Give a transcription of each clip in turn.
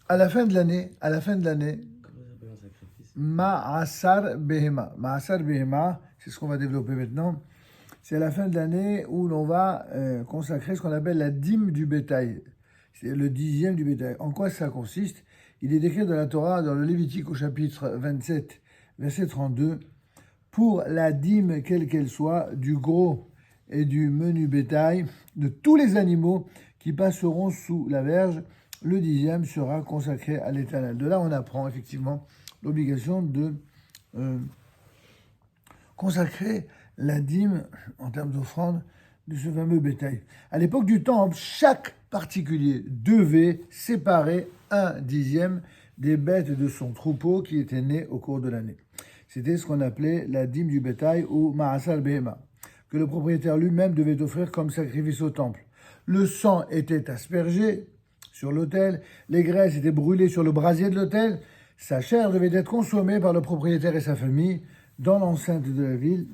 À la fin de l'année, Comment ça s'appelle un sacrifice? Ma'asar Behema. Ma'asar Behema, c'est ce qu'on va développer maintenant. C'est à la fin de l'année où l'on va consacrer ce qu'on appelle la dîme du bétail. C'est le 10e du bétail. En quoi ça consiste? Il est décrit dans la Torah, dans le Lévitique au chapitre 27, verset 32, pour la dîme, quelle qu'elle soit, du gros et du menu bétail, de tous les animaux qui passeront sous la verge, le 10e sera consacré à l'Éternel. De là, on apprend effectivement l'obligation de consacrer la dîme en termes d'offrande de ce fameux bétail. À l'époque du temple, chaque particulier devait séparer un dixième des bêtes de son troupeau qui étaient nées au cours de l'année. C'était ce qu'on appelait la dîme du bétail ou Ma'asal Behema, que le propriétaire lui-même devait offrir comme sacrifice au temple. Le sang était aspergé sur l'autel, les graisses étaient brûlées sur le brasier de l'autel, sa chair devait être consommée par le propriétaire et sa famille dans l'enceinte de la ville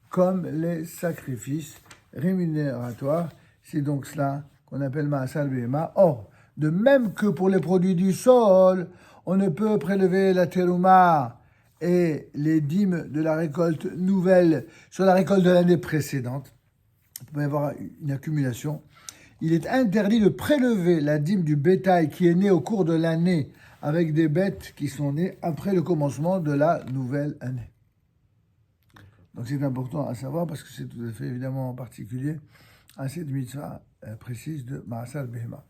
comme les sacrifices rémunérateurs. C'est donc cela qu'on appelle Ma'asal Behema. Or, de même que pour les produits du sol, on ne peut prélever la terouma et les dîmes de la récolte nouvelle sur la récolte de l'année précédente. Il peut y avoir une accumulation. Il est interdit de prélever la dîme du bétail qui est né au cours de l'année avec des bêtes qui sont nées après le commencement de la nouvelle année. Donc c'est important à savoir parce que c'est tout à fait évidemment particulier à cette mitzvah précise de Ma'asal Behema.